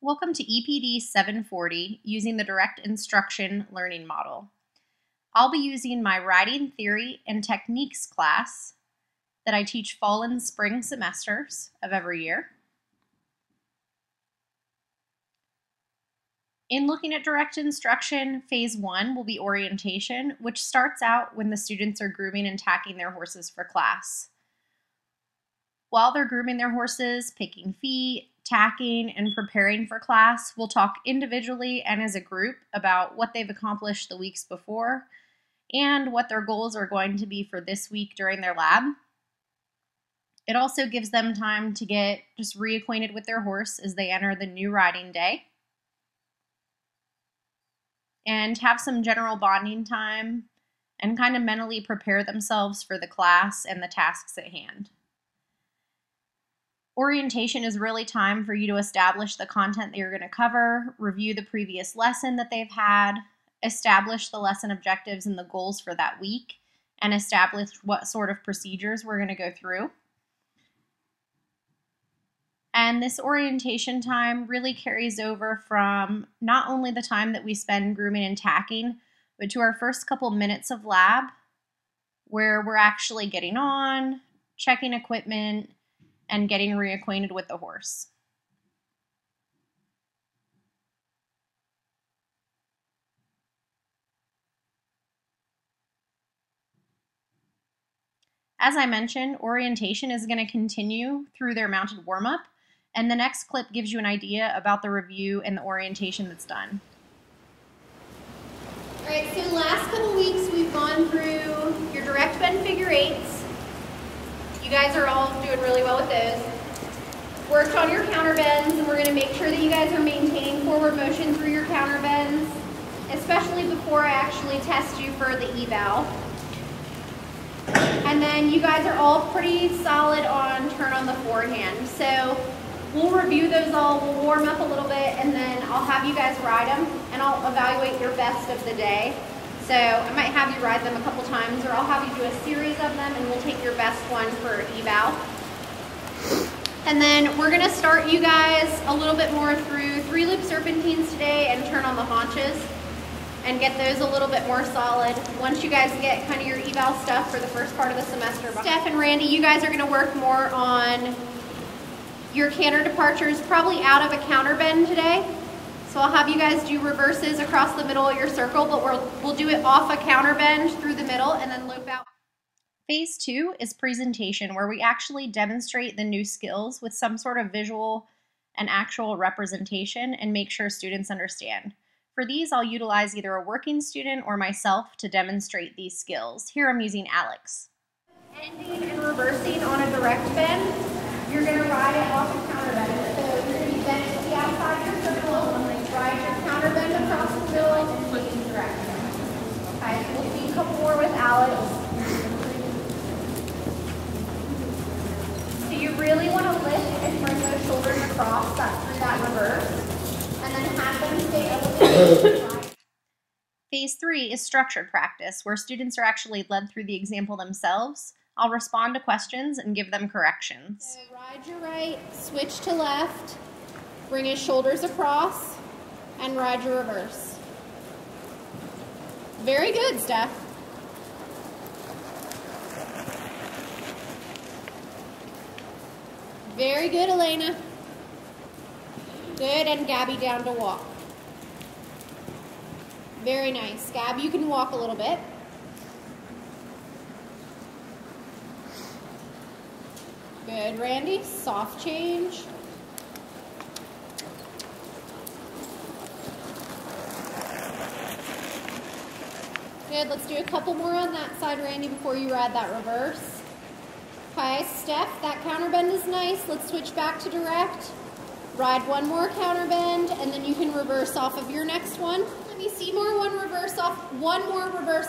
Welcome to EPD740 using the Direct Instruction Learning Model. I'll be using my Writing Theory and Techniques class that I teach fall and spring semesters of every year. In looking at direct instruction, phase 1 will be orientation, which starts out when the students are grooming and tacking their horses for class. While they're grooming their horses, picking feet, tacking, and preparing for class, we'll talk individually and as a group about what they've accomplished the weeks before and what their goals are going to be for this week during their lab. It also gives them time to get just reacquainted with their horse as they enter the new riding day and have some general bonding time and kind of mentally prepare themselves for the class and the tasks at hand. Orientation is really time for you to establish the content that you're going to cover, review the previous lesson that they've had, establish the lesson objectives and the goals for that week, and establish what sort of procedures we're going to go through. And this orientation time really carries over from not only the time that we spend grooming and tacking, but to our first couple minutes of lab, where we're actually getting on, checking equipment, and getting reacquainted with the horse. As I mentioned, orientation is going to continue through their mounted warm-up, and the next clip gives you an idea about the review and the orientation that's done. All right, so the last couple weeks we've gone through your direct bend figure eights. You guys are all doing really well with those. Worked on your counter bends, and we're going to make sure that you guys are maintaining forward motion through your counter bends, especially before I actually test you for the eval. And then you guys are all pretty solid on turn on the forehand. So we'll review those all, we'll warm up a little bit, and then I'll have you guys ride them, and I'll evaluate your best of the day. So I might have you ride them a couple times, or I'll have you do a series of them, and we'll take your best one for eval. And then we're gonna start you guys a little bit more through 3-loop serpentines today and turn on the haunches and get those a little bit more solid once you guys get kind of your eval stuff for the first part of the semester. Steph and Randy, you guys are gonna work more on your canter departures, probably out of a counter bend today. So I'll have you guys do reverses across the middle of your circle, but we'll do it off a counter bend through the middle and then loop out. Phase 2 is presentation, where we actually demonstrate the new skills with some sort of visual and actual representation and make sure students understand. For these, I'll utilize either a working student or myself to demonstrate these skills. Here I'm using Alex. Ending and reversing on a direct bend, you're going to ride it off a counter bend. So you're going to be bent to the outside your circle, ride your counter bend across the middle, and take direct bend. Okay, so we'll see a couple more with Alex. So you really want to lift and bring those shoulders across through that reverse, and then have them stay elevated. Phase 3 is structured practice, where students are actually led through the example themselves. I'll respond to questions and give them corrections. So ride your right, switch to left, bring his shoulders across, and ride your reverse. Very good, Steph. Very good, Elena. Good, and Gabby down to walk. Very nice. Gab, you can walk a little bit. Good, Randy. Soft change. Good, let's do a couple more on that side, Randy, before you ride that reverse. Okay, Steph, that counter bend is nice. Let's switch back to direct. Ride one more counter bend, and then you can reverse off of your next one. Let me see one more reverse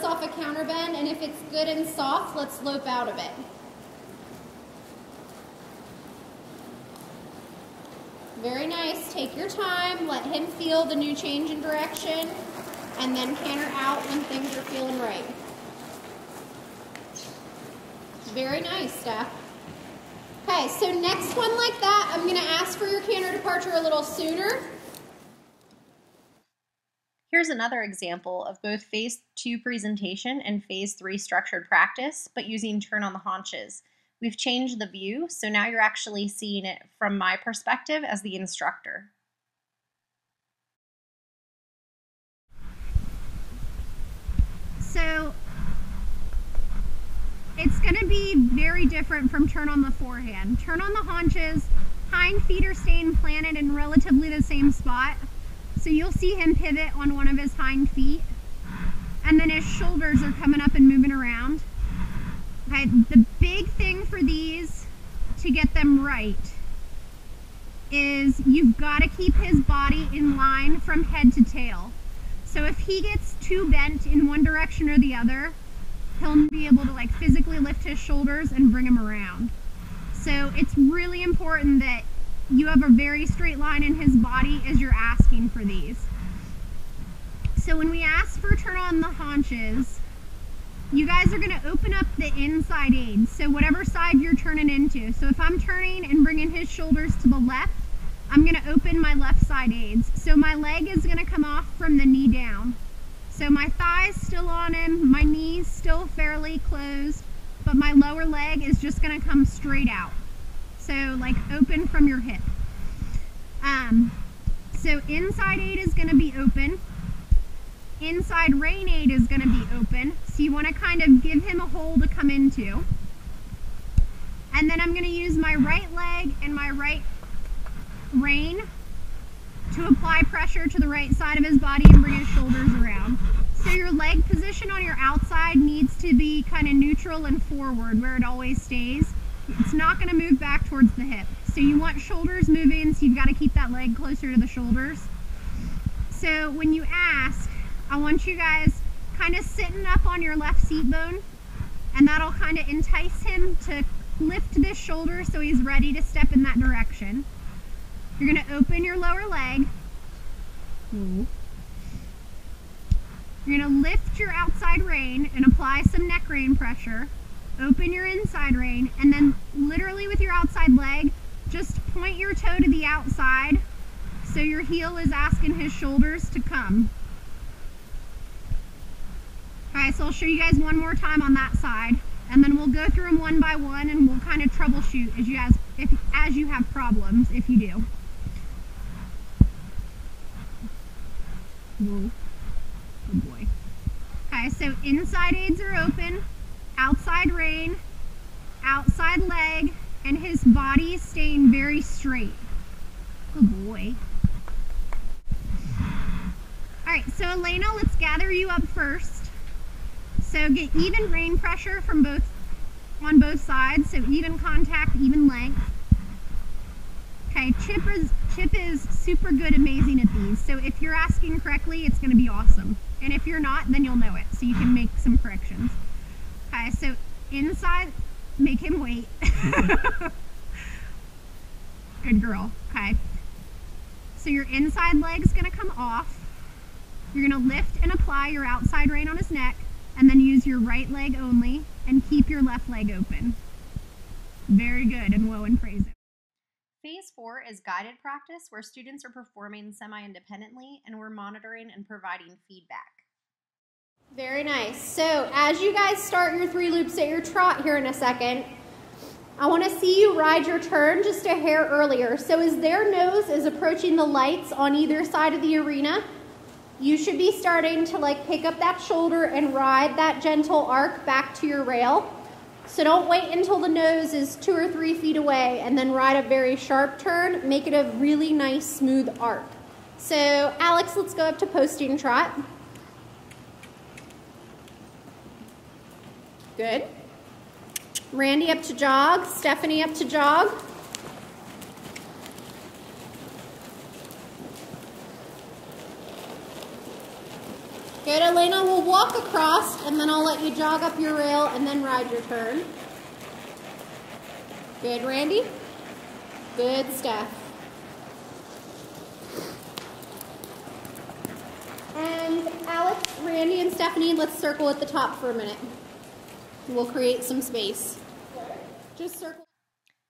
off a counter bend, and if it's good and soft, let's lope out a bit. Very nice. Take your time. Let him feel the new change in direction, and then canter out when things are feeling right. Very nice, Steph. Okay, so next one like that, I'm going to ask for your canter departure a little sooner. Here's another example of both Phase 2 presentation and Phase 3 structured practice, but using turn on the haunches. We've changed the view, so now you're actually seeing it from my perspective as the instructor. So it's going to be very different from turn on the forehand. Turn on the haunches, hind feet are staying planted in relatively the same spot. So you'll see him pivot on one of his hind feet, and then his shoulders are coming up and moving around. Okay, the big thing for these to get them right is you've got to keep his body in line from head to tail. So if he gets too bent in one direction or the other, he'll be able to like physically lift his shoulders and bring him around. So it's really important that you have a very straight line in his body as you're asking for these. So when we ask for turn on the haunches, you guys are going to open up the inside aids, so whatever side you're turning into. So if I'm turning and bringing his shoulders to the left, I'm going to open my left side aids. So my leg is going to come off from the knee down. So my thigh's still on him, my knee's still fairly closed, but my lower leg is just going to come straight out. So like open from your hip. So inside aid is going to be open. Inside rein aid is going to be open. So you want to kind of give him a hole to come into. And then I'm going to use my right leg and my right rein to apply pressure to the right side of his body and bring his shoulders around. So your leg position on your outside needs to be kind of neutral and forward where it always stays. It's not going to move back towards the hip. So you want shoulders moving, so you've got to keep that leg closer to the shoulders. So when you ask, I want you guys kind of sitting up on your left seat bone, and that'll kind of entice him to lift this shoulder so he's ready to step in that direction. You're going to open your lower leg. You're going to lift your outside rein and apply some neck rein pressure. Open your inside rein, and then literally with your outside leg, just point your toe to the outside so your heel is asking his shoulders to come. Alright, so I'll show you guys one more time on that side, and then we'll go through them one by one and we'll kind of troubleshoot as you have problems, if you do. Whoa. Oh boy. Okay, so inside aids are open, outside rein, outside leg, and his body is staying very straight. Oh boy. Alright, so Elena, let's gather you up first. So get even rein pressure from on both sides, so even contact, even length. Okay, Chip is super good, amazing at these. So if you're asking correctly, it's going to be awesome. And if you're not, then you'll know it, so you can make some corrections. Okay, so inside, make him wait. Good girl. Okay. So your inside leg's going to come off. You're going to lift and apply your outside rein on his neck, and then use your right leg only, and keep your left leg open. Very good, and whoa and praise it. Phase 4 is guided practice where students are performing semi-independently and we're monitoring and providing feedback. Very nice. So as you guys start your 3 loops at your trot here in a second, I want to see you ride your turn just a hair earlier. So as their nose is approaching the lights on either side of the arena, you should be starting to like pick up that shoulder and ride that gentle arc back to your rail. So don't wait until the nose is 2 or 3 feet away and then ride a very sharp turn. Make it a really nice smooth arc. So Alex, let's go up to posting trot. Good. Randy up to jog, Stephanie up to jog. Good, Elena, we'll walk across and then I'll let you jog up your rail and then ride your turn. Good, Randy. Good, Steph. And Alex, Randy, and Stephanie, let's circle at the top for a minute. We'll create some space. Just circle.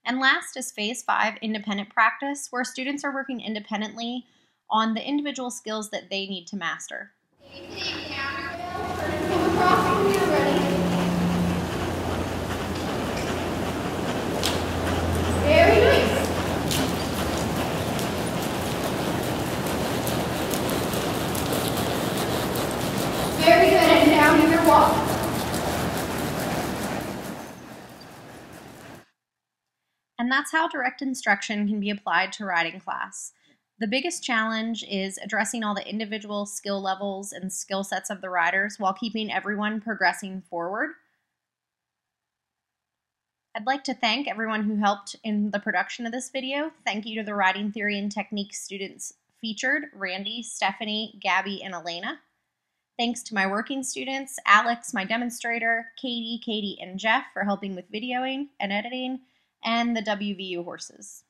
And last is Phase 5 independent practice, where students are working independently on the individual skills that they need to master. Take down your wheel, turn and come across when you're ready. Very nice. Very good, and down to your walk. And that's how direct instruction can be applied to riding class. The biggest challenge is addressing all the individual skill levels and skill sets of the riders while keeping everyone progressing forward. I'd like to thank everyone who helped in the production of this video. Thank you to the Riding Theory and Technique students featured, Randy, Stephanie, Gabby, and Elena. Thanks to my working students, Alex, my demonstrator, Katie, and Jeff for helping with videoing and editing, and the WVU horses.